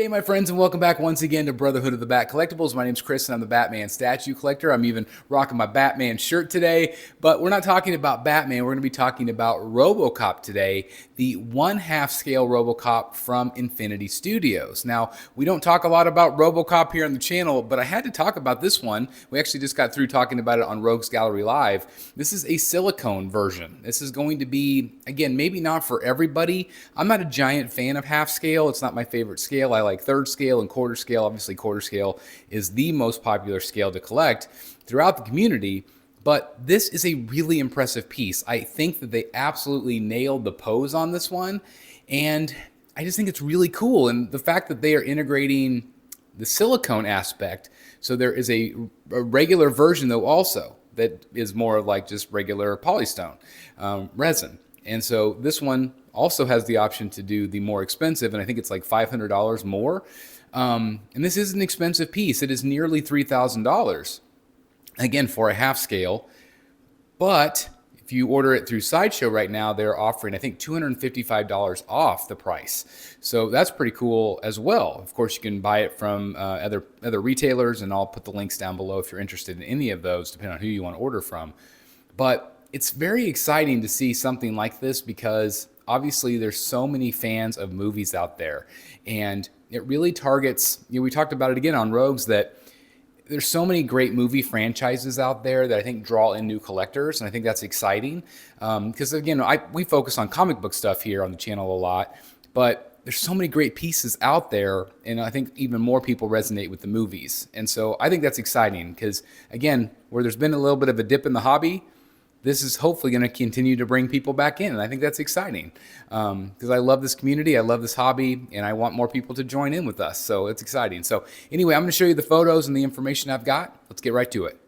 Hey my friends, and welcome back once again to Brotherhood of the Bat Collectibles. My name's Chris and I'm the Batman statue collector. I'm even rocking my Batman shirt today, but we're not talking about Batman. We're going to be talking about Robocop today, the 1/2 scale Robocop from Infinity Studios. Now, we don't talk a lot about Robocop here on the channel, but I had to talk about this one. We actually just got through talking about it on Rogues Gallery Live. This is a silicone version. This is going to be, again, maybe not for everybody. I'm not a giant fan of half scale. It's not my favorite scale. I like third scale and quarter scale. Obviously, quarter scale is the most popular scale to collect throughout the community, but this is a really impressive piece. I think that they absolutely nailed the pose on this one, and I just think it's really cool. And the fact that they are integrating the silicone aspect, so there is a regular version though also that is more like just regular polystone resin. And so this one also has the option to do the more expensive, and I think it's like $500 more. And this is an expensive piece. It is nearly $3,000, again, for a half scale. But if you order it through Sideshow right now, they're offering, I think, $255 off the price. So that's pretty cool as well. Of course, you can buy it from other retailers, and I'll put the links down below if you're interested in any of those, depending on who you want to order from. But it's very exciting to see something like this because obviously there's so many fans of movies out there, and it really targets, we talked about it again on Rogues, that there's so many great movie franchises out there that I think draw in new collectors, and I think that's exciting because again, we focus on comic book stuff here on the channel a lot, but there's so many great pieces out there, and I think even more people resonate with the movies. And so I think that's exciting because, again, where there's been a little bit of a dip in the hobby, this is hopefully going to continue to bring people back in. And I think that's exciting because I love this community, I love this hobby, and I want more people to join in with us. So it's exciting. So anyway, I'm going to show you the photos and the information I've got. Let's get right to it.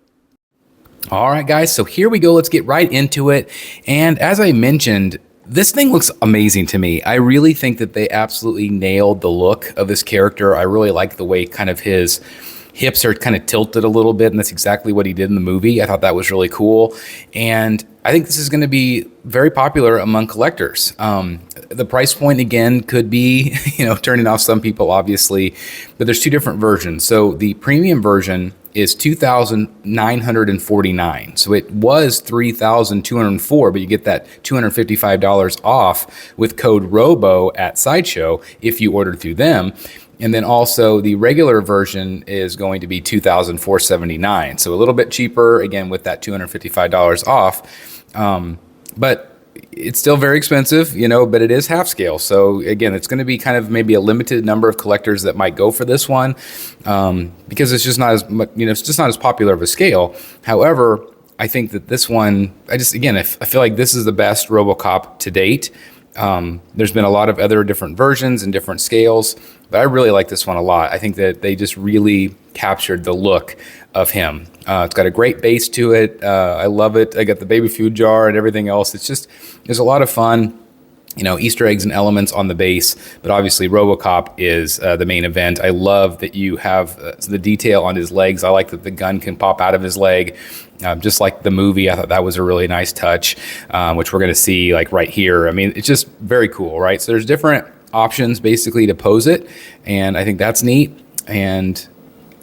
All right, guys, so here we go. Let's get right into it. And as I mentioned, this thing looks amazing to me. I really think that they absolutely nailed the look of this character. I really like the way kind of his hips are kind of tilted a little bit, and that's exactly what he did in the movie. I thought that was really cool, and I think this is going to be very popular among collectors. The price point, again, could be, turning off some people, obviously, but there's two different versions. So the premium version is $2,949. So it was $3,204, but you get that $255 off with code ROBO at Sideshow if you ordered through them. And then also the regular version is going to be $2,479. So a little bit cheaper, again, with that $255 off. But it's still very expensive, but it is half scale. So again, it's going to be kind of maybe a limited number of collectors that might go for this one because it's just not as much, it's just not as popular of a scale. However, I think that this one, I feel like this is the best Robocop to date. There's been a lot of other different versions and different scales, but I really like this one a lot. I think that they just really captured the look of him. It's got a great base to it. I love it. I got the baby food jar and everything else. There's a lot of fun, Easter eggs and elements on the base, but obviously Robocop is the main event. I love that you have the detail on his legs. I like that the gun can pop out of his leg. Just like the movie, I thought that was a really nice touch, which we're going to see like right here. I mean, it's just very cool, right? So there's different options basically to pose it, and I think that's neat. And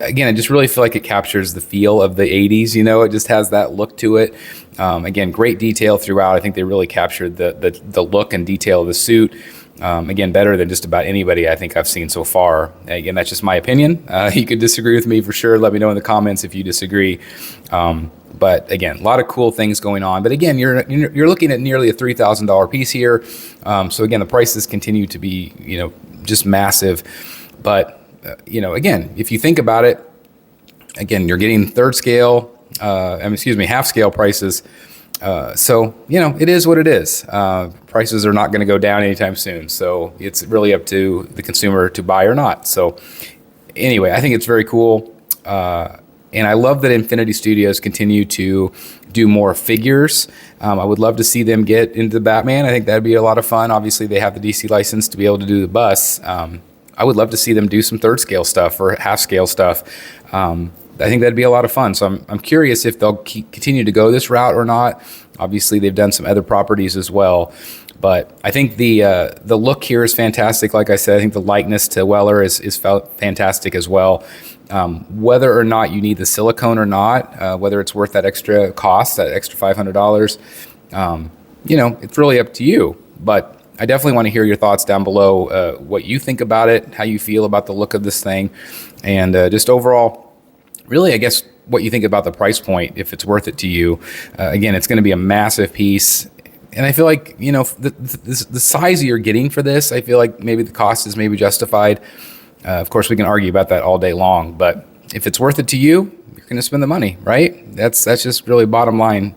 again, I just really feel like it captures the feel of the 80s, it just has that look to it. Again, great detail throughout. I think they really captured the look and detail of the suit. Again, better than just about anybody I think I've seen so far. Again, that's just my opinion. You could disagree with me for sure. Let me know in the comments if you disagree. But again, a lot of cool things going on. But again, you're looking at nearly a $3,000 piece here. So again, the prices continue to be, just massive. But again, if you think about it, again, you're getting half scale prices. So, it is what it is. Prices are not going to go down anytime soon. So it's really up to the consumer to buy or not. So anyway, I think it's very cool. And I love that Infinity Studios continue to do more figures. I would love to see them get into the Batman. I think that'd be a lot of fun. Obviously, they have the DC license to be able to do the bus. I would love to see them do some third scale stuff or half scale stuff. I think that'd be a lot of fun. So I'm curious if they'll continue to go this route or not. Obviously, they've done some other properties as well. But I think the look here is fantastic. Like I said, I think the likeness to Weller is fantastic as well. Whether or not you need the silicone or not, whether it's worth that extra cost, that extra $500, it's really up to you. But I definitely want to hear your thoughts down below, what you think about it, how you feel about the look of this thing, and just overall, really, I guess, what you think about the price point, if it's worth it to you. Again, it's going to be a massive piece. And I feel like, the size you're getting for this, I feel like maybe the cost is maybe justified. Of course, we can argue about that all day long, but if it's worth it to you, you're going to spend the money, right? That's just really bottom line.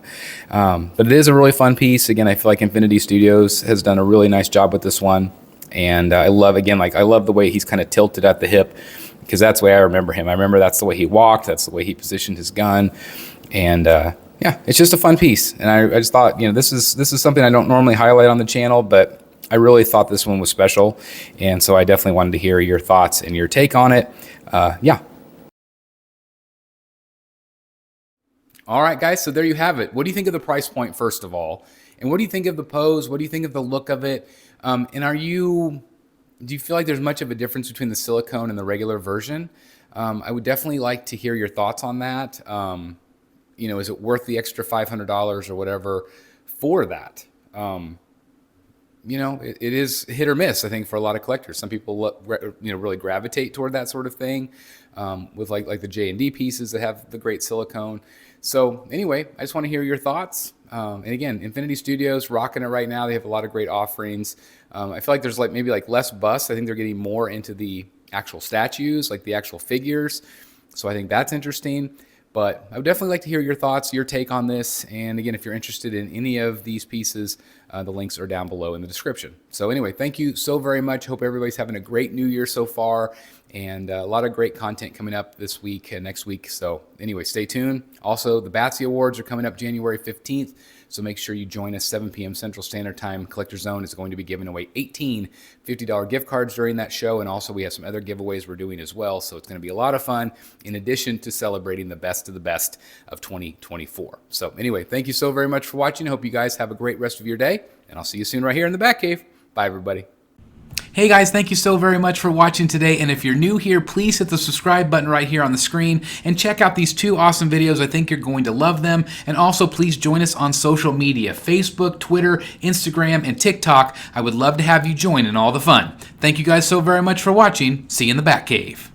But it is a really fun piece. Again, I feel like Infinity Studios has done a really nice job with this one. And I love the way he's kind of tilted at the hip, because that's the way I remember him. I remember that's the way he walked. That's the way he positioned his gun. And yeah, it's just a fun piece. And I just thought, this is something I don't normally highlight on the channel, but I really thought this one was special. And so I definitely wanted to hear your thoughts and your take on it. Yeah. All right, guys, so there you have it. What do you think of the price point, first of all? And what do you think of the pose? What do you think of the look of it? And do you feel like there's much of a difference between the silicone and the regular version? I would definitely like to hear your thoughts on that. Is it worth the extra $500 or whatever for that? It is hit or miss, I think, for a lot of collectors. Some people, really gravitate toward that sort of thing, with like the J&D pieces that have the great silicone. So anyway, I just want to hear your thoughts. And again, Infinity Studios rocking it right now. They have a lot of great offerings. I feel like there's maybe less busts. I think they're getting more into the actual statues, like the actual figures. So I think that's interesting. But I would definitely like to hear your thoughts, your take on this. And again, if you're interested in any of these pieces, the links are down below in the description. So anyway, thank you so very much. Hope everybody's having a great new year so far, and a lot of great content coming up this week and next week. So anyway, stay tuned. Also, the Batsy Awards are coming up January 15th. So make sure you join us 7 p.m. Central Standard Time. Collector Zone is going to be giving away 18 $50 gift cards during that show. And also we have some other giveaways we're doing as well. So it's going to be a lot of fun, in addition to celebrating the best of the best of 2024. So anyway, thank you so very much for watching. I hope you guys have a great rest of your day. And I'll see you soon right here in the Batcave. Bye, everybody. Hey guys, thank you so very much for watching today, and if you're new here, please hit the subscribe button right here on the screen and check out these 2 awesome videos. I think you're going to love them. And also please join us on social media: Facebook, Twitter, Instagram, and TikTok. I would love to have you join in all the fun. Thank you guys so very much for watching. See you in the Batcave.